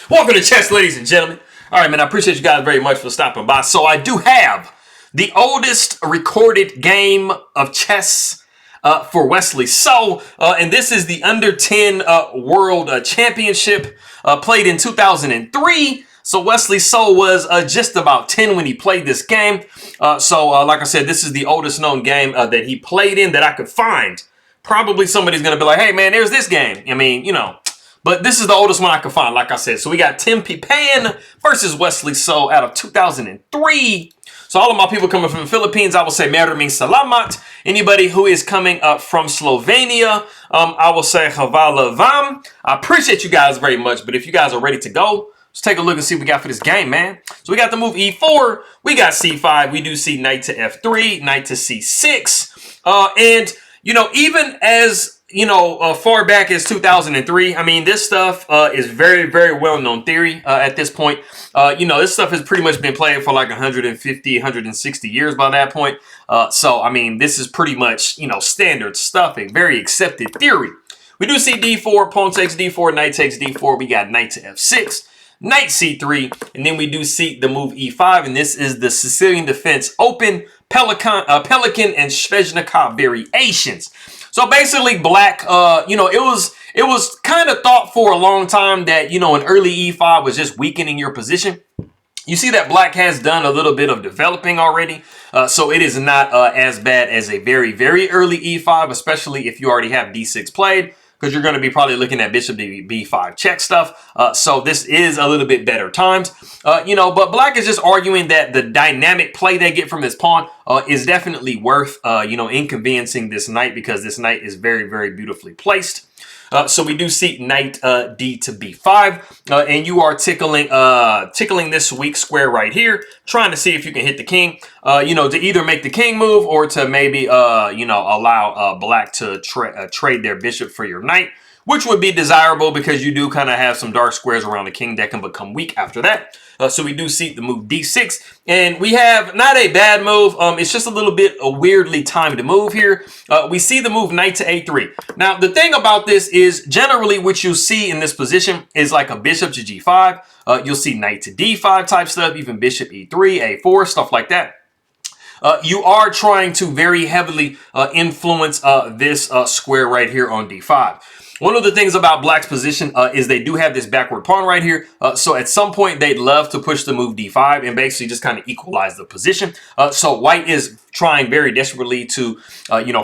Welcome to chess, ladies and gentlemen. All right, man, I appreciate you guys very much for stopping by. So I do have the oldest recorded game of chess for Wesley So, and this is the Under 10 World Championship played in 2003. So Wesley So was just about 10 when he played this game. Like I said, this is the oldest known game that he played in that I could find. Probably somebody's going to be like, hey, man, there's this game. I mean, you know. But this is the oldest one I could find, like I said. So we got Tim Pipan versus Wesley So out of 2003. So all of my people coming from the Philippines, I will say maraming salamat. Anybody who is coming up from Slovenia, I will say hvala vam. I appreciate you guys very much. But if you guys are ready to go, let's take a look and see what we got for this game, man. So we got the move e4. We got c5. We do see knight to f3, knight to c6. And, you know, even as... far back as 2003. I mean, this stuff is very, very well-known theory at this point. This stuff has pretty much been played for like 150, 160 years by that point. I mean, this is pretty much, standard stuff, a very accepted theory. We do see d4, pawn takes d4, knight takes d4. We got knight to f6, knight c3, and then we do see the move e5, and this is the Sicilian defense open Pelikán and Sveshnikov variations. So basically, black, it was kind of thought for a long time that, an early e5 was just weakening your position. You see that black has done a little bit of developing already. So it is not as bad as a very, very early e5, especially if you already have d6 played, because you're going to be probably looking at bishop to b5 check stuff. So this is a little bit better times. But black is just arguing that the dynamic play they get from this pawn is definitely worth, inconveniencing this knight, because this knight is very, very beautifully placed. So we do see knight d to b5, and you are tickling this weak square right here, trying to see if you can hit the king, to either make the king move or to maybe, allow black to trade their bishop for your knight, which would be desirable because you do kind of have some dark squares around the king that can become weak after that. So we do see the move d6, and we have not a bad move. It's just a little bit a weirdly timed move here. We see the move knight to a3. Now, the thing about this is generally what you see in this position is like a bishop to g5. You'll see knight to d5 type stuff, even bishop e3, a4, stuff like that. You are trying to very heavily influence this square right here on d5. One of the things about black's position is they do have this backward pawn right here. So at some point, they'd love to push the move d5 and basically just kind of equalize the position. So white is trying very desperately to,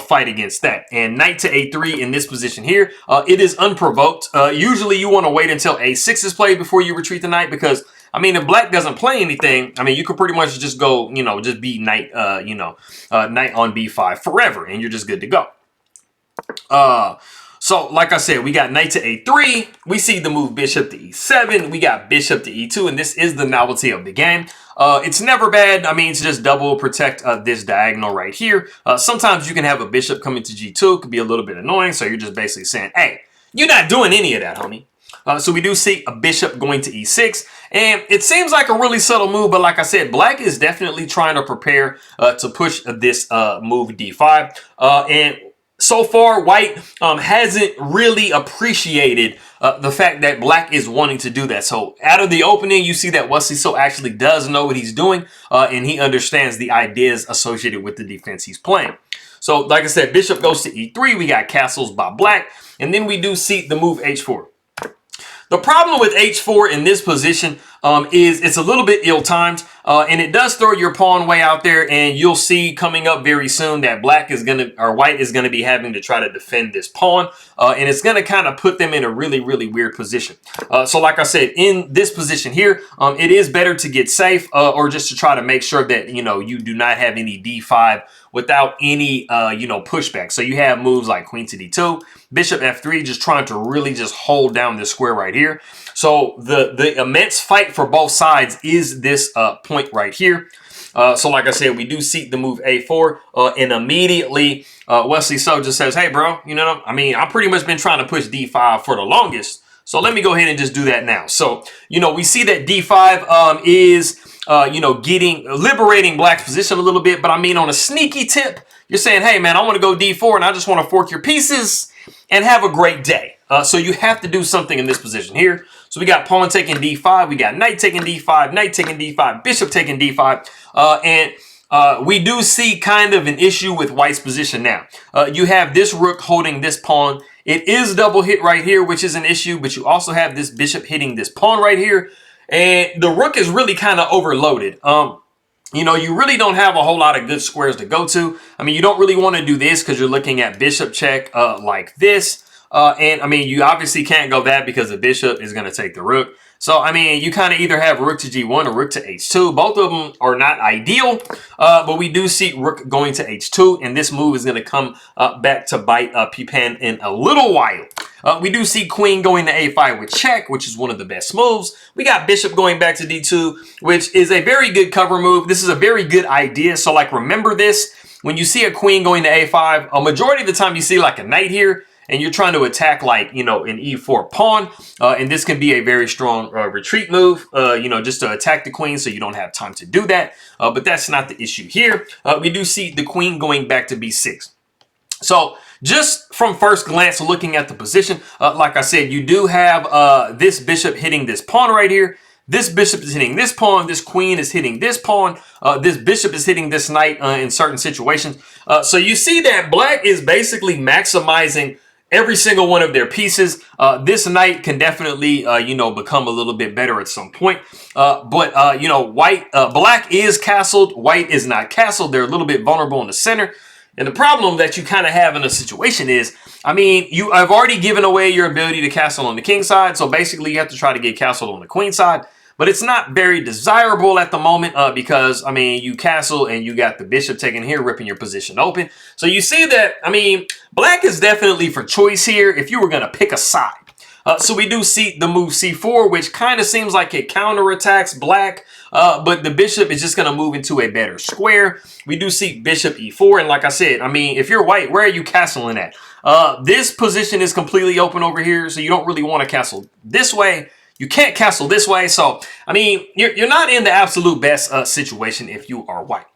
fight against that. And knight to a3 in this position here, it is unprovoked. Usually you want to wait until a6 is played before you retreat the knight, because I mean, if black doesn't play anything, I mean, you could pretty much just go, just be knight, knight on b5 forever, and you're just good to go. So, like I said, we got knight to a3. We see the move bishop to e7. We got bishop to e2, and this is the novelty of the game. It's never bad. I mean, it's just double protect this diagonal right here. Sometimes you can have a bishop coming to g2. It could be a little bit annoying, so you're just basically saying, hey, you're not doing any of that, homie. So we do see a bishop going to e6, and it seems like a really subtle move, but like I said, black is definitely trying to prepare to push this move d5, and so far, white hasn't really appreciated the fact that black is wanting to do that. So out of the opening, you see that Wesley So actually does know what he's doing, and he understands the ideas associated with the defense he's playing. So like I said, bishop goes to e3. We got castles by black, and then we do see the move h4. The problem with h4 in this position is it's a little bit ill-timed, and it does throw your pawn way out there, and you'll see coming up very soon that white is gonna be having to try to defend this pawn, and it's gonna kind of put them in a really, really weird position. So like I said, in this position here, it is better to get safe, or just to try to make sure that, you do not have any d5 without any, pushback. So you have moves like queen to d2, bishop f3, just trying to really just hold down this square right here. So the immense fight for both sides is this point right here. So like I said, we do see the move a4, and immediately Wesley So just says, hey, bro, I've pretty much been trying to push d5 for the longest. So let me go ahead and just do that now. So, we see that d5 is liberating black's position a little bit. But I mean, on a sneaky tip, you're saying, hey, man, I want to go d4 and I just want to fork your pieces and have a great day. So you have to do something in this position here. So we got pawn taking d5, we got knight taking d5, knight taking d5, bishop taking d5, and we do see kind of an issue with white's position now. You have this rook holding this pawn. It is double hit right here, which is an issue, but you also have this bishop hitting this pawn right here, and the rook is really kind of overloaded. You know, you really don't have a whole lot of good squares to go to. I mean, you don't really want to do this because you're looking at bishop check like this. And I mean, you obviously can't go that because the bishop is going to take the rook. So, I mean, you kind of either have rook to g1 or rook to h2. Both of them are not ideal, but we do see rook going to h2, and this move is going to come back to bite Pipan in a little while. We do see queen going to a5 with check, which is one of the best moves. We got bishop going back to d2, which is a very good cover move. This is a very good idea. So, like, remember this. When you see a queen going to a5, a majority of the time you see, like, a knight here, and you're trying to attack, like, you know, an e4 pawn, and this can be a very strong retreat move, you know, just to attack the queen so you don't have time to do that. But that's not the issue here. We do see the queen going back to b6. So just from first glance looking at the position, like I said, you do have this bishop hitting this pawn right here. This bishop is hitting this pawn. This queen is hitting this pawn. This bishop is hitting this knight in certain situations. So you see that black is basically maximizing every single one of their pieces. This knight can definitely, you know, become a little bit better at some point. But you know, black is castled. White is not castled. They're a little bit vulnerable in the center. And the problem that you kind of have in a situation is, I mean, I've already given away your ability to castle on the king side. So basically you have to try to get castled on the queen side. But it's not very desirable at the moment because, I mean, you castle and you got the bishop taken here, ripping your position open. So you see that, I mean, black is definitely for choice here if you were going to pick a side. So we do see the move c4, which kind of seems like it counterattacks black, but the bishop is just going to move into a better square. We do see bishop e4, and like I said, I mean, if you're white, where are you castling at? This position is completely open over here, so you don't really want to castle this way. You can't castle this way, so, I mean, you're not in the absolute best situation if you are white.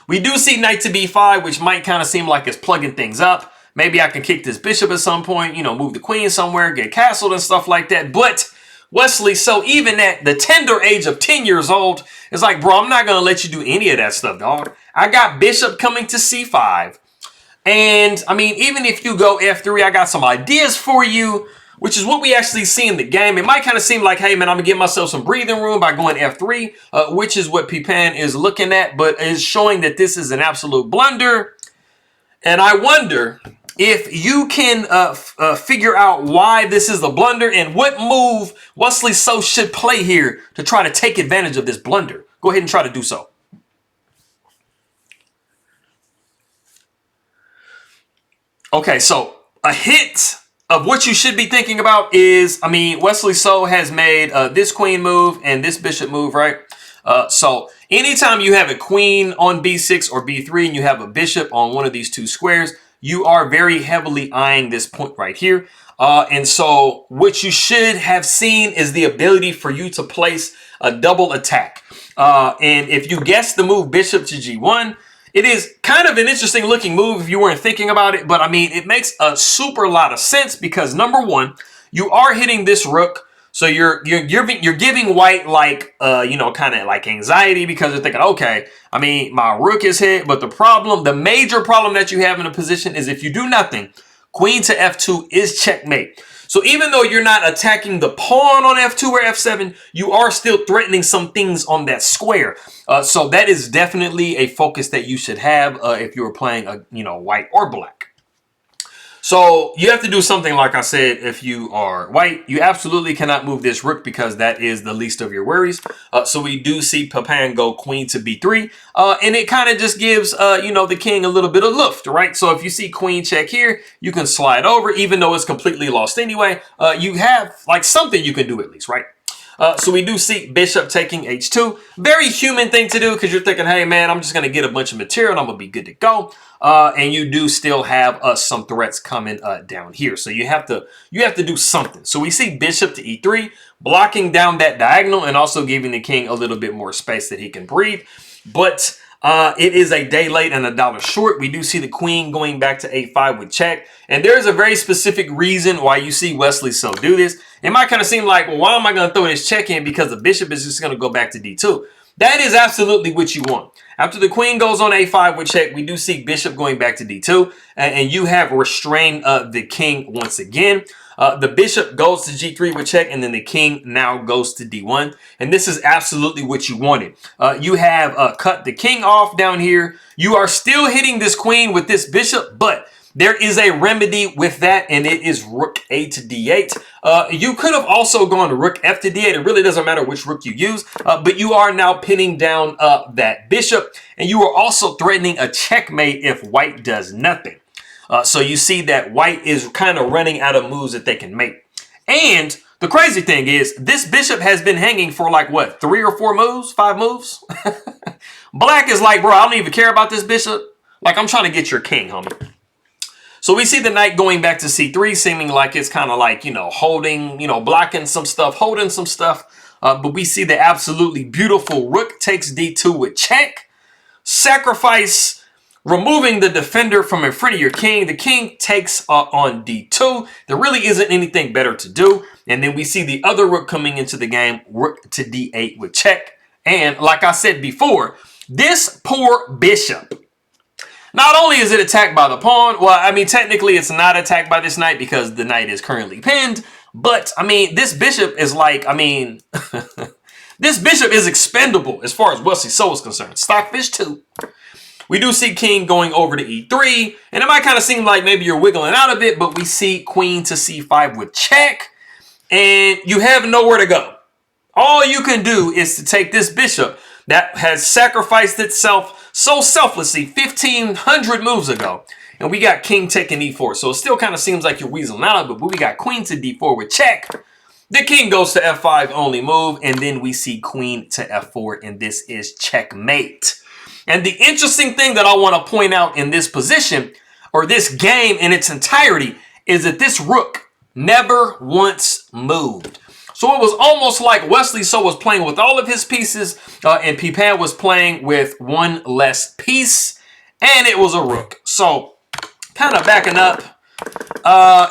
We do see knight to b5, which might kind of seem like it's plugging things up. Maybe I can kick this bishop at some point, you know, move the queen somewhere, get castled and stuff like that. But Wesley So, even at the tender age of 10 years old, it's like, bro, I'm not going to let you do any of that stuff, dog. I got bishop coming to c5. And, I mean, even if you go f3, I got some ideas for you, which is what we actually see in the game. It might kind of seem like, hey, man, I'm going to give myself some breathing room by going f3, which is what Pipan is looking at, but is showing that this is an absolute blunder. And I wonder if you can figure out why this is a blunder and what move Wesley So should play here to try to take advantage of this blunder. Go ahead and try to do so. Okay, so a hint of what you should be thinking about is, I mean, Wesley So has made this queen move and this bishop move, right? So anytime you have a queen on b6 or b3 and you have a bishop on one of these two squares, you are very heavily eyeing this point right here. And so what you should have seen is the ability for you to place a double attack. And if you guess the move bishop to g1, it is kind of an interesting looking move if you weren't thinking about it. But I mean, it makes a super lot of sense because number one, you are hitting this rook. So you're giving white like, you know, kind of like anxiety because they're thinking, okay, I mean, my rook is hit. But the major problem that you have in a position is if you do nothing, queen to f2 is checkmate. So even though you're not attacking the pawn on f2 or f7, you are still threatening some things on that square. So that is definitely a focus that you should have if you were playing, you know, white or black. So you have to do something, like I said, if you are white. You absolutely cannot move this rook because that is the least of your worries. So we do see Pipan go queen to b3. And it kind of just gives, you know, the king a little bit of luft, right? So if you see queen check here, you can slide over, even though it's completely lost anyway. You have like something you can do at least, right? So we do see bishop taking h2. Very human thing to do because you're thinking, hey, man, I'm just going to get a bunch of material and I'm going to be good to go. And you do still have some threats coming down here. So you have to do something. So we see bishop to e3, blocking down that diagonal and also giving the king a little bit more space that he can breathe. But It is a day late and $1 short. We do see the queen going back to A5 with check. And there's a very specific reason why you see Wesley So do this. It might kind of seem like, well, why am I going to throw this check in? Because the bishop is just going to go back to D2. That is absolutely what you want. After the queen goes on A5 with check, we do see bishop going back to D2. And you have restrained the king once again. The bishop goes to G3 with check, and then the king now goes to D1. And this is absolutely what you wanted. You have cut the king off down here. You are still hitting this queen with this bishop, but there is a remedy with that, and it is rook A to D8. You could have also gone to rook F to D8. It really doesn't matter which rook you use, but you are now pinning down that bishop, and you are also threatening a checkmate if white does nothing. So you see that white is kind of running out of moves that they can make. And the crazy thing is, this bishop has been hanging for like, what, 3 or 4 moves? 5 moves? Black is like, bro, I don't even care about this bishop. Like, I'm trying to get your king, homie. So we see the knight going back to C3, seeming like it's kind of like, holding, blocking some stuff, holding some stuff. But we see the absolutely beautiful rook takes D2 with check. Sacrifice, removing the defender from in front of your king. The king takes on D2. There really isn't anything better to do. And then we see the other rook coming into the game, rook to D8 with check. And like I said before, this poor bishop, not only is it attacked by the pawn, well, I mean, technically it's not attacked by this knight because the knight is currently pinned. But, I mean, this bishop is like, I mean, this bishop is expendable as far as Wesley So is concerned. Stockfish 2. We do see king going over to E3, and it might kind of seem like maybe you're wiggling out a bit, but we see queen to C5 with check, and you have nowhere to go. All you can do is to take this bishop that has sacrificed itself so selflessly 1,500 moves ago, and we got king taking E4, so it still kind of seems like you're weaseling out of it, but we got queen to D4 with check. The king goes to F5 only move, and then we see queen to F4, and this is checkmate. And the interesting thing that I want to point out in this position, or this game in its entirety, is that this rook never once moved. So it was almost like Wesley So was playing with all of his pieces, and Pipan was playing with one less piece, and it was a rook. So kind of backing up,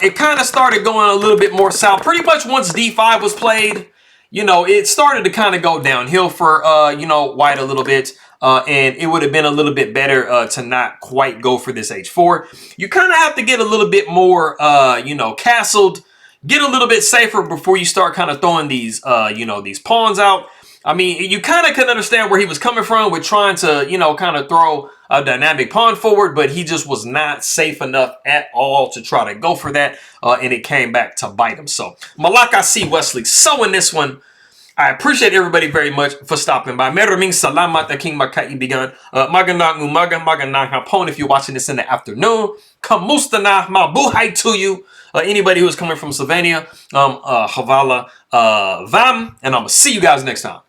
it kind of started going a little bit more south. Pretty much once D5 was played, it started to kind of go downhill for, white a little bit. And it would have been a little bit better to not quite go for this H4. You kind of have to get a little bit more, castled, get a little bit safer before you start kind of throwing these, these pawns out. I mean, you kind of can understand where he was coming from with trying to, kind of throw a dynamic pawn forward, but he just was not safe enough at all to try to go for that, and it came back to bite him. So, Malaka see Wesley So in this one. I appreciate everybody very much for stopping by. Maraming salamat aking magkaibigan. Magandang umaga, magandang hapon if you're watching this in the afternoon. Kamusta na, mabuhay to you. Anybody who is coming from Slovenia, Havala Vam. And I'm going to see you guys next time.